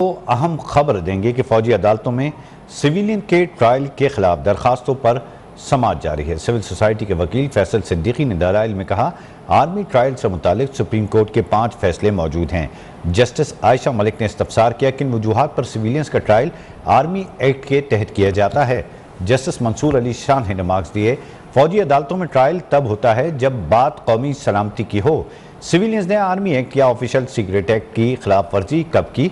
تو اہم خبر دیں گے کہ فوجی عدالتوں میں سویلین کے ٹرائل کے خلاف درخواستوں پر سماعت جاری ہے۔ سول سوسائٹی کے وکیل فیصل صدیقی نے دلائل میں کہا، آرمی ٹرائل سے متعلق سپریم کورٹ کے 5 فیصلے موجود ہیں۔ جسٹس عائشہ ملک نے استفسار کیا کہ ان وجوہات پر سویلینز کا ٹرائل آرمی ایکٹ کے تحت کیا جاتا ہے۔ جسٹس منصور علی شاہ نے ریمارکس دیے، فوجی عدالتوں میں ٹرائل تب ہوتا ہے جب بات قومی سلامتی کی ہو۔ سویلینز نے آرمی ایکٹ یا آفیشل سیکریٹ ایکٹ کی خلاف ورزی کب کی؟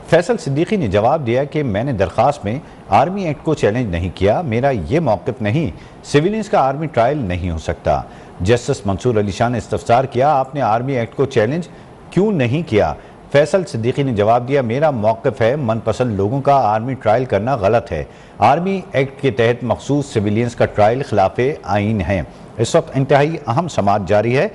فیصل صدیقی نے جواب دیا کہ میں نے درخواست میں آرمی ایکٹ کو چیلنج نہیں کیا، میرا یہ موقف نہیں، سویلینز کا آرمی ٹرائل نہیں ہو سکتا۔ جسٹس منصور علی شاہ نے استفسار کیا، آپ نے آرمی ایکٹ کو چیلنج کیوں نہیں کیا؟ فیصل صدیقی نے جواب دیا، میرا موقف ہے من پسند لوگوں کا آرمی ٹرائل کرنا غلط ہے۔ آرمی ایکٹ کے تحت مخصوص سویلینز کا ٹرائل خلاف آئین ہے۔ اس وقت انتہائی اہم سماعت جاری ہے۔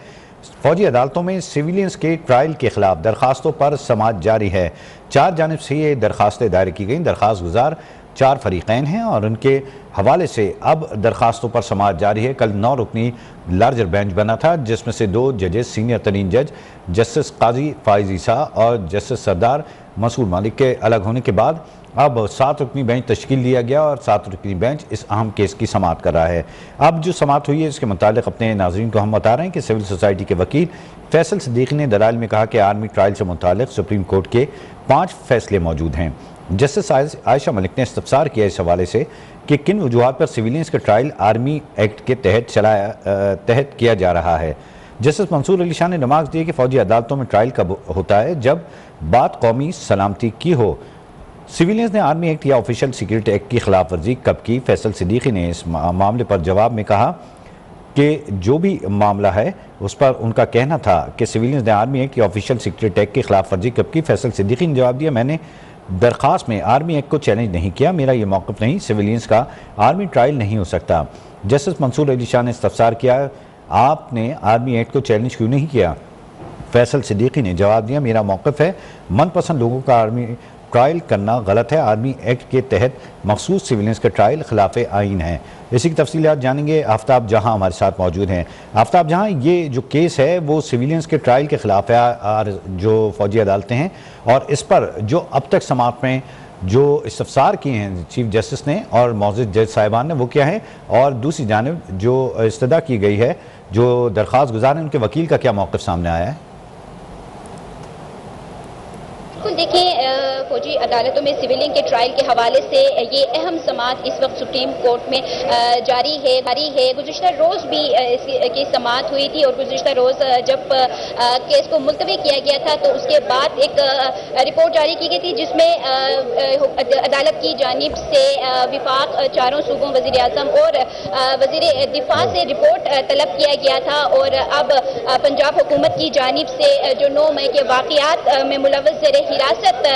فوجی عدالتوں میں سویلینز کے ٹرائل کے خلاف درخواستوں پر سماعت جاری ہے۔ 4 جانب سے یہ درخواستیں دائر کی گئیں۔ درخواست گزار 4 فریقین ہیں اور ان کے حوالے سے اب درخواستوں پر سماعت جاری ہے۔ کل 9 رکنی لارجر بینچ بنا تھا، جس میں سے 2 ججز سینئر ترین جج جسٹس قاضی فائز عیسیٰ اور جسٹس سردار مسعود مالک کے الگ ہونے کے بعد اب 7 رکنی بینچ تشکیل دیا گیا اور 7 رکنی بینچ اس اہم کیس کی سماعت کر رہا ہے۔ اب جو سماعت ہوئی ہے اس کے متعلق اپنے ناظرین کو ہم بتا رہے ہیں کہ سول سوسائٹی کے وکیل فیصل صدیقی نے دلائل میں کہا کہ آرمی ٹرائل سے متعلق سپریم کورٹ کے 5 فیصلے موجود ہیں۔ جسٹس عائشہ ملک نے استفسار کیا اس حوالے سے کہ کن وجوہات پر سویلینز کا ٹرائل آرمی ایکٹ کے تحت کیا جا رہا ہے۔ جسٹس منصور علی شاہ نے ریمارکس دیے کہ فوجی عدالتوں میں ٹرائل کب ہوتا ہے جب بات قومی سلامتی کی ہو۔ سویلینز نے آرمی ایکٹ یا آفیشل سیکریٹ ایکٹ کی خلاف ورزی کب کی؟ فیصل صدیقی نے اس معاملے پر جواب میں کہا کہ جو بھی معاملہ ہے اس پر ان کا کہنا تھا کہ سویلینز نے آرمی ایکٹ یا آفیشل سیکریٹ ایکٹ کی خلاف ورزی کب کی؟ فیصل صدیقی نے جواب دیا، میں نے درخواست میں آرمی ایکٹ کو چیلنج نہیں کیا، میرا یہ موقف نہیں، سویلینز کا آرمی ٹرائل نہیں ہو سکتا۔ جسٹس منصور علی شاہ نے استفسار کیا، آپ نے آرمی ایکٹ کو چیلنج کیوں نہیں کیا؟ فیصل صدیقی نے جواب دیا، میرا موقف ہے من پسند لوگوں کا آرمی ٹرائل کرنا غلط ہے، آرمی ایکٹ کے تحت مخصوص سویلینز کا ٹرائل خلاف آئین ہے۔ اسی کی تفصیلات جانیں گے، آفتاب جہاں ہمارے ساتھ موجود ہیں۔ آفتاب جہاں، یہ جو کیس ہے وہ سویلینز کے ٹرائل کے خلاف ہے جو فوجی عدالتیں ہیں، اور اس پر جو اب تک سماعت میں جو استفسار کیے ہیں چیف جسٹس نے اور معزز جج صاحبان نے وہ کیا ہیں، اور دوسری جانب جو استدعا کی گئی ہے جو درخواست گزار ہیں ان کے وکیل کا کیا موقف سامنے آیا ہے؟ دیکھیں، فوجی عدالتوں میں سویلین کے ٹرائل کے حوالے سے یہ اہم سماعت اس وقت سپریم کورٹ میں جاری ہے۔ گزشتہ روز بھی اس کی سماعت ہوئی تھی اور گزشتہ روز جب کیس کو ملتوی کیا گیا تھا تو اس کے بعد ایک رپورٹ جاری کی گئی تھی جس میں عدالت کی جانب سے وفاق 4 صوبوں، وزیر اعظم اور وزیر دفاع سے رپورٹ طلب کیا گیا تھا، اور اب پنجاب حکومت کی جانب سے جو 9 مئی کے واقعات میں ملوث زیر حراست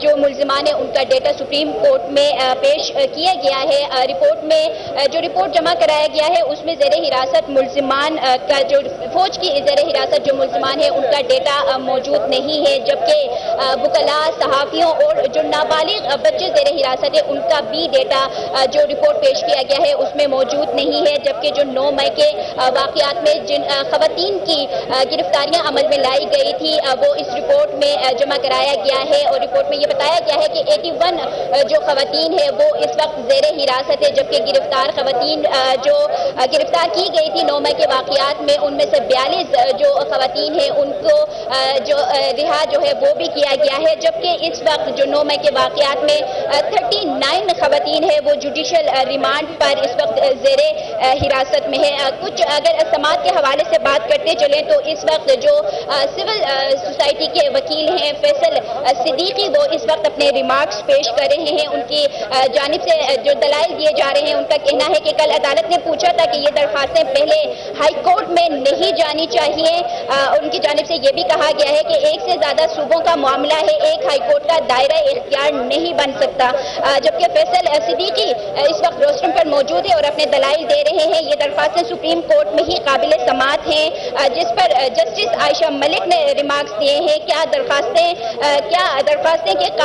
جو ملزمان ہیں ان کا ڈیٹا سپریم کورٹ میں پیش کیا گیا ہے۔ رپورٹ میں جو رپورٹ جمع کرایا گیا ہے اس میں زیر حراست ملزمان کا جو فوج کی زیر حراست جو ملزمان ہیں ان کا ڈیٹا موجود نہیں ہے، جبکہ وکلاء، صحافیوں اور جو نابالغ بچے زیر حراست ہے ان کا بھی ڈیٹا جو رپورٹ پیش کیا گیا ہے اس میں موجود نہیں ہے، جبکہ جو 9 مئی کے واقعات میں جن خواتین کی گرفتاریاں عمل میں لائی گئی تھی وہ اس رپورٹ میں جمع کرایا گیا ہے، اور رپورٹ میں یہ بتایا گیا ہے کہ 81 جو خواتین ہیں وہ اس وقت زیر حراست ہے، جبکہ گرفتار خواتین جو گرفتار کی گئی تھی 9 مئی کے واقعات میں ان میں سے 42 جو خواتین ہیں ان کو جو رہا جو ہے وہ بھی کیا گیا ہے، جبکہ اس وقت جو 9 مئی کے واقعات میں 39 خواتین ہیں وہ جوڈیشل ریمانڈ پر اس وقت زیر حراست میں ہے۔ کچھ اگر سماعت کے حوالے سے بات کرتے چلیں تو اس وقت جو سول سوسائٹی کے وکیل ہیں فیصل صدیقی وہ اس وقت اپنے ریمارکس پیش کر رہے ہیں، ان کی جانب سے جو دلائل دیے جا رہے ہیں ان کا کہنا ہے کہ کل عدالت نے پوچھا تھا کہ یہ درخواستیں پہلے ہائی کورٹ میں نہیں جانی چاہیے، ان کی جانب سے یہ بھی کہا گیا ہے کہ ایک سے زیادہ صوبوں کا معاملہ ہے، ایک ہائی کورٹ کا دائرہ اختیار نہیں بن سکتا، جبکہ فیصل صدیقی اس وقت روسٹرم پر موجود ہے اور اپنے دلائل دے رہے ہیں۔ یہ درخواستیں سپریم کورٹ میں ہی قابل سماعت ہیں، جس پر جسٹس عائشہ ملک نے ریمارکس دیے ہیں۔ کیا درخواستیں کے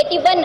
81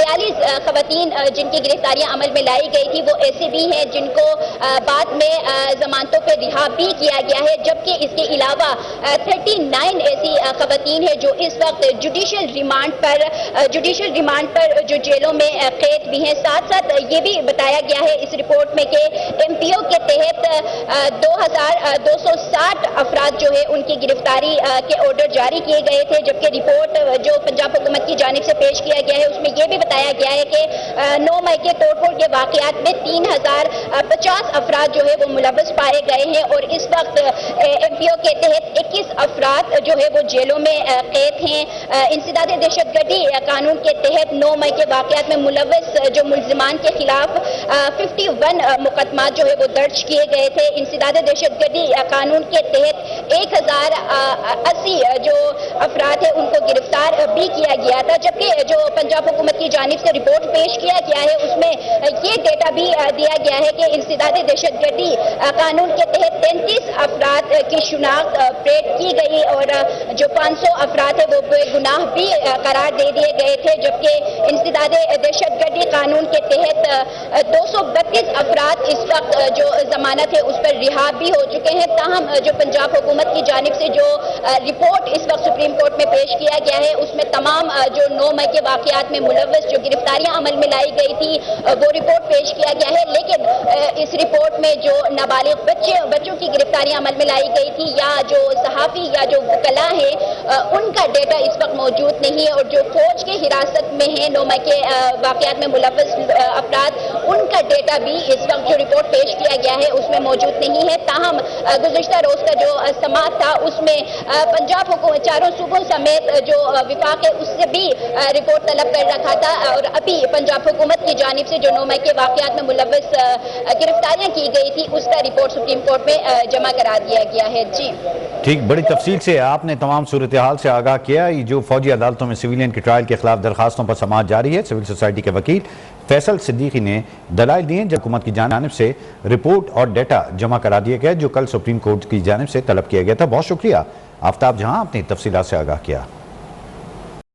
42 خواتین جن کی گرفتاریاں عمل میں لائی گئی تھی وہ ایسے بھی ہیں جن کو بعد میں ضمانتوں پہ رہا بھی کیا گیا ہے، جبکہ اس کے علاوہ 39 ایسی خواتین ہیں جو اس وقت جوڈیشل ریمانڈ پر جو جیلوں میں قید بھی ہیں۔ ساتھ ساتھ یہ بھی بتایا گیا ہے اس رپورٹ میں کہ ایم پی او کے تحت 2260 افراد جو ہے ان کی گرفتاری کے آرڈر جاری کیے گئے تھے، جبکہ رپورٹ جو پنجاب حکومت کی جانب سے پیش کیا گیا ہے اس میں یہ بھی بتایا گیا ہے کہ 9 مئی کے توڑ پھوڑ کے واقعات میں 3050 افراد جو ہے وہ ملوث پائے گئے ہیں، اور اس وقت ایم پی او کے تحت 21 افراد جو ہے وہ جیلوں میں قید ہیں۔ انسداد دہشت گردی قانون کے تحت 9 مئی کے واقعات میں ملوث جو ملزمان کے خلاف 51 مقدمات جو ہے وہ درج کیے گئے تھے۔ انسداد دہشت گردی قانون کے تحت 1080 جو افراد ہیں ان کو گرفتار بھی کیا گیا تھا، جبکہ جو پنجاب حکومت کی جانب سے رپورٹ پیش کیا گیا ہے اس میں یہ ڈیٹا بھی دیا گیا ہے کہ انسداد دہشت گردی قانون کے تحت 33 افراد کی شناخت پریڈ کی گئی اور جو 500 افراد ہیں وہ بے گناہ بھی قرار دے دیے گئے تھے، جبکہ انسداد دہشت گردی قانون کے تحت 232 افراد اس وقت جو ضمانت ہے اس پر رہا بھی ہو چکے ہیں۔ تاہم جو پنجاب حکومت کی جانب سے جو رپورٹ اس وقت سپریم کورٹ میں پیش کیا گیا ہے اس میں تمام جو 9 مئی کے واقعات میں ملوث جو گرفتاریاں عمل میں لائی گئی تھی وہ رپورٹ پیش کیا گیا ہے، لیکن اس رپورٹ میں جو نابالغ بچوں کی گرفتاریاں عمل میں لائی گئی تھی یا جو صحافی یا جو وکلاء ہیں ان کا ڈیٹا اس وقت موجود نہیں ہے، اور جو فوج کے حراست میں ہیں 9 مئی کے واقعات میں ملوث افراد ان کا ڈیٹا بھی اس وقت جو رپورٹ پیش کیا گیا ہے اس میں موجود نہیں ہے۔ تاہم گزشتہ روز کا جو سماعت تھا اس میں پنجاب حکومت چاروں صوبوں سمیت جو وفاق ہے اس سے بھی رپورٹ طلب کر رکھا تھا، اور ابھی پنجاب حکومت کی جانب سے جو 9 مئی کے واقعات میں ملوث گرفتاریاں کی گئی تھی اس کا رپورٹ سپریم کورٹ میں جمع کرا دیا گیا ہے۔ جی ٹھیک، بڑی تفصیل سے آپ نے تمام صورتحال سے آگاہ کیا۔ یہ جو فوجی عدالتوں میں سویلین کے ٹرائل کے خلاف درخواستوں پر سماعت جاری ہے، سول سوسائٹی کے وکیل فیصل صدیقی نے دلائل دیے جب حکومت کی جانب سے رپورٹ اور ڈیٹا جمع کرا دیا گیا جو کل سپریم کورٹ کی جانب سے طلب کیا گیا تھا۔ بہت شکریہ آفتاب جہاں، اپنی تفصیلات سے آگاہ کیا۔